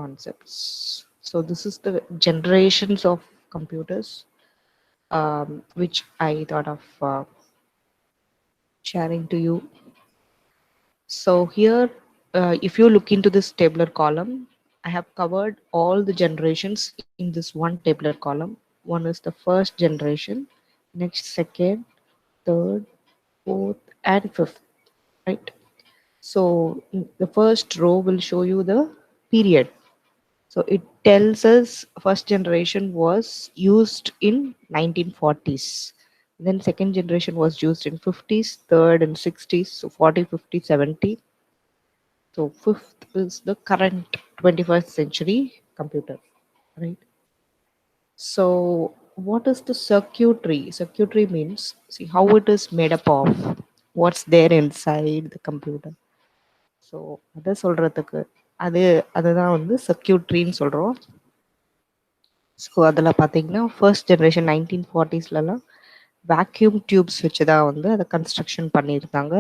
concepts. So this is the generations of computers which I thought of sharing to you. So here, if you look into this tabular column, I have covered all the generations in this one tabular column. One is the first generation, next second, third, fourth, and fifth, right? So the first row will show you the period. So it tells us first generation was used in 1940s. Then second generation was used in 50s, third and 60s, so 40, 50, 70. So fifth is the current 21st century computer, right? So what is the circuitry? Circuitry means, see how it is made up of, what's there inside the computer. So அதை சொல்கிறதுக்கு அதுதான் வந்து சர்க்கியூட்ரின்னு சொல்கிறோம். So அதில் பார்த்தீங்கன்னா first generation 1940s vacuum tubes வச்சு தான் வந்து அதை கன்ஸ்ட்ரக்ஷன் பண்ணியிருந்தாங்க.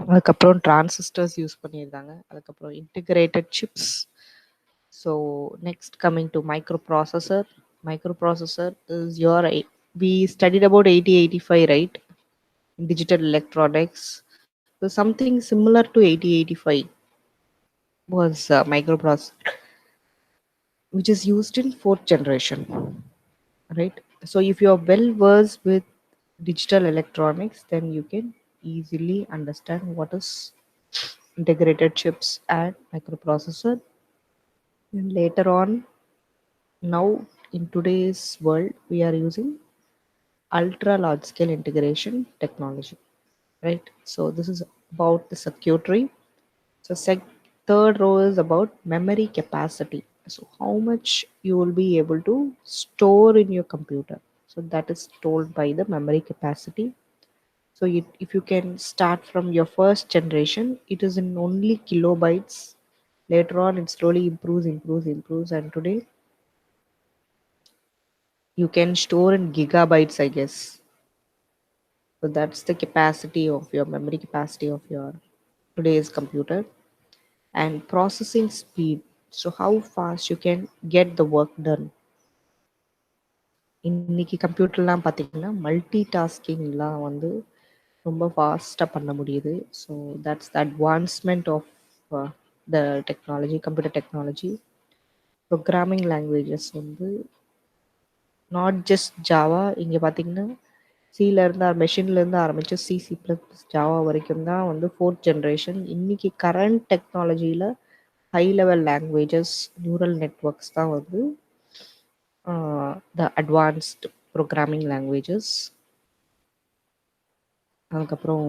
அதுக்கப்புறம் டிரான்சிஸ்டர்ஸ் யூஸ் பண்ணியிருந்தாங்க. அதுக்கப்புறம் integrated chips. So next coming to micro processor. Micro processor is your we studied about 8085, right? Digital electronics. So something similar to 8085 was microprocessor, which is used in fourth generation, right? So if you are well versed with digital electronics, then you can easily understand what is integrated chips and microprocessor. And later on, now in today's world, we are using ultra large scale integration technology, right? So this is about the circuitry. So third row is about memory capacity. So how much you will be able to store in your computer. So that is told by the memory capacity. So if you can start from your first generation, it is in only kilobytes. Later on, it slowly improves. And today, you can store in gigabytes, I guess. So that's the capacity of your memory capacity of your today's computer. And processing speed. So how fast you can get the work done. இன்னைக்கு கம்ப்யூட்டர்லாம் பார்த்தீங்கன்னா multi டாஸ்கிங்லாம் வந்து ரொம்ப ஃபாஸ்ட்டாக பண்ண முடியுது. So that's the advancement of the technology, computer technology. Programming languages வந்து not just Java. இங்கே பார்த்தீங்கன்னா சிலேருந்து மெஷின்லேருந்து ஆரம்பித்து சி ப்ளஸ் ஜாவா வரைக்கும் தான் வந்து ஃபோர்த் ஜென்ரேஷன். இன்னைக்கு கரண்ட் டெக்னாலஜியில் high level languages, neural networks தான் வந்து the advanced programming languages. அதுக்கப்புறம்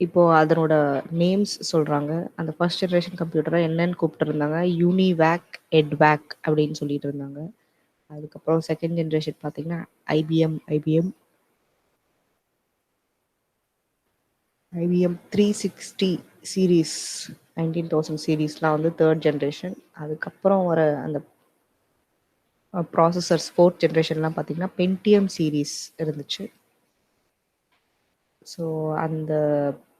இப்போ அதனோட நேம்ஸ் சொல்கிறாங்க. அந்த ஃபர்ஸ்ட் ஜென்ரேஷன் கம்ப்யூட்டரை என்னன்னு கூப்பிட்டு இருந்தாங்க, யூனிவேக், எட்வேக் அப்படின்னு சொல்லிட்டு இருந்தாங்க. அதுக்கப்புறம் செகண்ட் ஜென்ரேஷன் பார்த்தீங்கன்னா ஐபிஎம் 360 சீரீஸ், 19000 சீரீஸ்லாம் வந்து தேர்ட் ஜென்ரேஷன். அதுக்கப்புறம் வர அந்த ப்ராசஸர்ஸ் ஃபோர்த் ஜென்ரேஷன்லாம் பார்த்தீங்கன்னா பென்டிஎம் சீரீஸ் இருந்துச்சு. ஸோ அந்த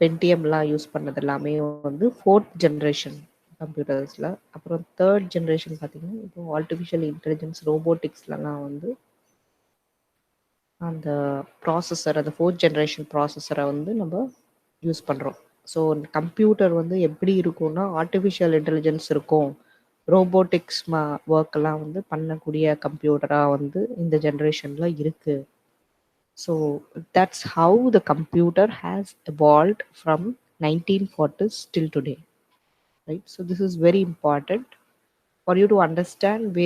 பென்டிஎம்லாம் யூஸ் பண்ணது எல்லாமே வந்து ஃபோர்த் ஜென்ரேஷன் கம்ப்யூட்டர்ஸில். அப்புறம் தேர்ட் ஜென்ரேஷன் பார்த்தீங்கன்னா இப்போ ஆர்டிஃபிஷியல் இன்டெலிஜென்ஸ், ரோபோட்டிக்ஸ்லாம் வந்து அந்த ப்ராசஸர், அந்த ஃபோர்த் ஜென்ரேஷன் ப்ராசஸரை வந்து நம்ம யூஸ் பண்ணுறோம். ஸோ கம்ப்யூட்டர் வந்து எப்படி இருக்கும்னா ஆர்டிஃபிஷியல் இன்டெலிஜென்ஸ் இருக்கும், ரோபோட்டிக்ஸ் ஒர்க்கெல்லாம் வந்து பண்ணக்கூடிய கம்ப்யூட்டராக வந்து இந்த ஜென்ரேஷனில் இருக்குது. So that's how the computer has evolved from 1940s till today, right? So this is very important for you to understand where